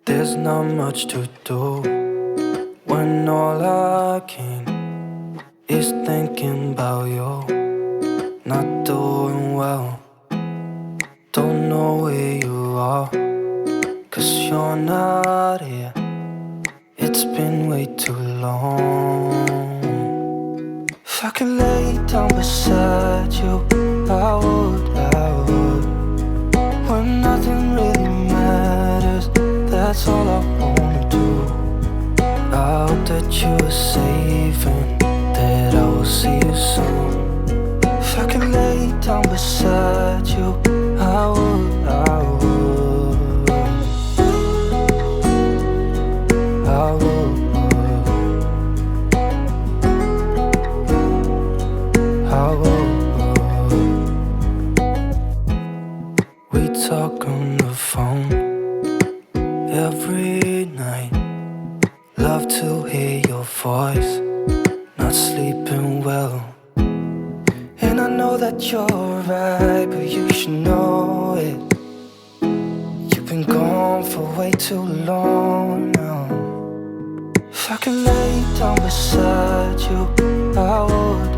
There's not much to do when all I can is thinking about you. Not doing well, don't know where you are, 'cause you're not here. It's been way too long. If I could lay down beside you, I would. When nothing really matters, that's all I wanna do. I hope that you are safe and that I will see you soon. If I could lay down beside you, I would. I would. We talk on the phone every night. Love to hear your voice. Not sleeping well, and I know that you're right, but you should know it. You've been gone for way too long now. If I could lay down beside you, I would.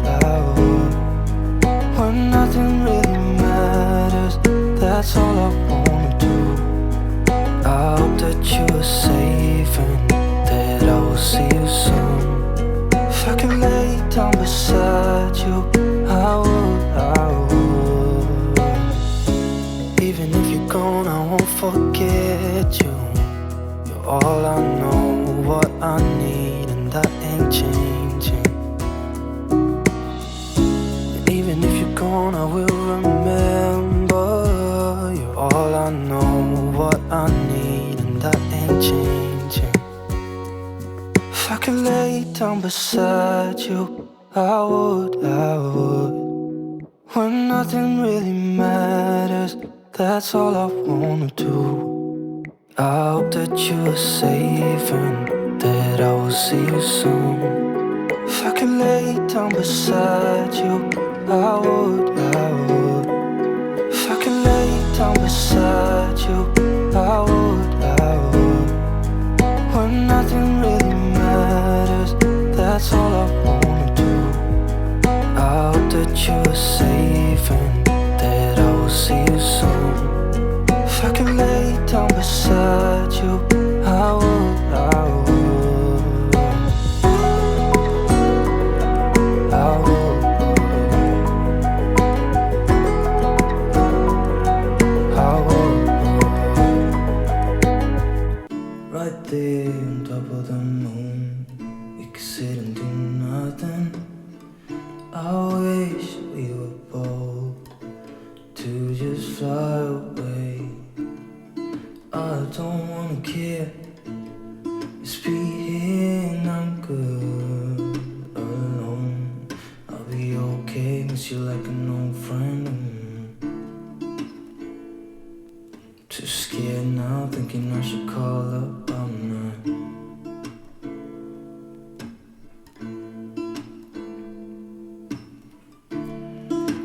When nothing really matters, that's all I wanna do. I hope that you are safe and that I will see you soon. If I could lay down beside you, I would. Even if you're gone, I won't forget you. You're all I know, what I need, and that ain't changing. And even if you're gone, I will remember. You're all I know, what I need, and that ain't changing. If I could lay down beside you, I would. When nothing really matters, that's all I wanna do. I hope that you are safe and that I will see you soon. If I could lay down beside you, I would. If I could lay down beside you, I would. When nothing really matters, that's all I wanna do. I hope that you are safe and that I will see you soon. If I could lay down beside you, I would. Right there on top of the moon, we could sit and do nothing. I wish we were bold to just fly away. I don't wanna care, just be here and I'm good alone. I'll be okay, miss you like an old friend. Too scared now, thinking I should call up all night.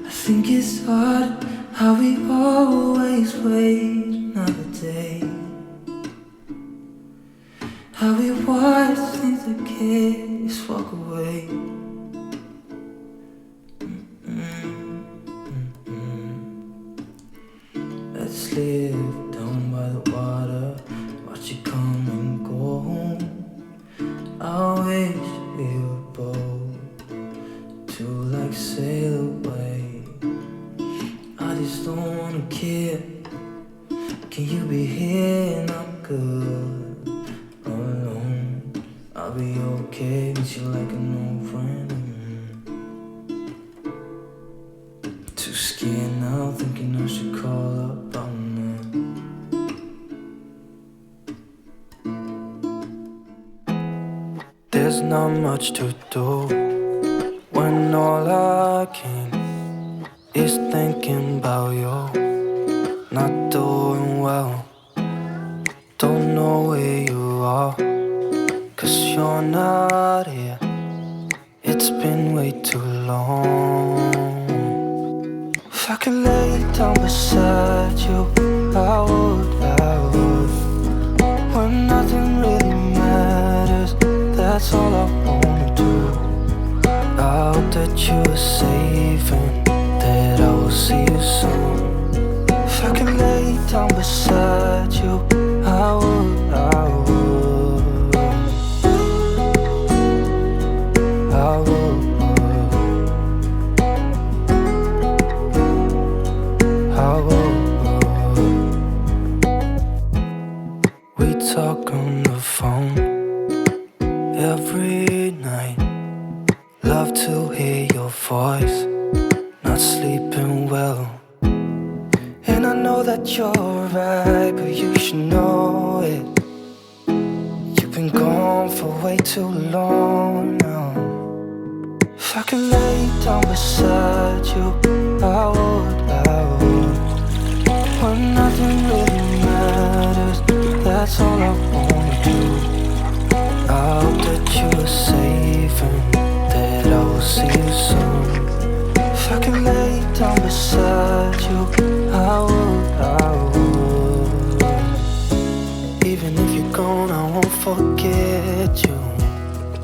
I think it's hard how we always wait another day, how we watch things that kids walk away. Let's live down by the water, watch it come and go home. I wish we were bold to like sail away. I just don't wanna care. Can you be here and I'm good alone? I'll be okay, miss you like an old friend. Too scared now, thinking I should call up all night. There's not much to do when all I can is thinking about you. Not doing well, don't know where you are, 'cause you're not here. It's been way too long. If I could lay down beside you, I would. When that's all I wanna do. I hope that you are safe and that I will see you soon. If I can lay down beside you, I would, I would, I would, I would. We talk on the phone every night. Love to hear your voice, not sleeping well. And I know that you're right, but you should know it. You've been gone for way too long now. If I could lay down beside you, I would, I would. When nothing really matters, that's all I wanna do. I hope that you are safe and that I will see you soon. If I can lay down beside you, I would, I would. Even if you're gone, I won't forget you.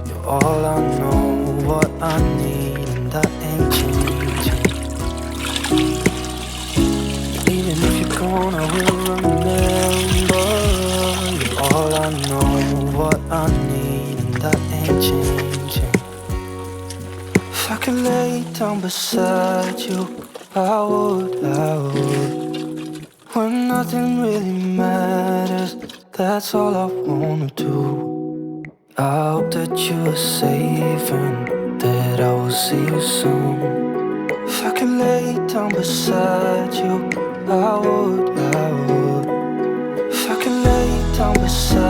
You're all I know, what I need, and that ain't changing. Even if you're gone, I will remember. You're all I know, what I need, and that ain't changing. If I could lay down beside you, I would, I would. When nothing really matters, that's all I wanna do. I hope that you are safe and that I will see you soon. If I could lay down beside you, I would, I would. If I could lay down beside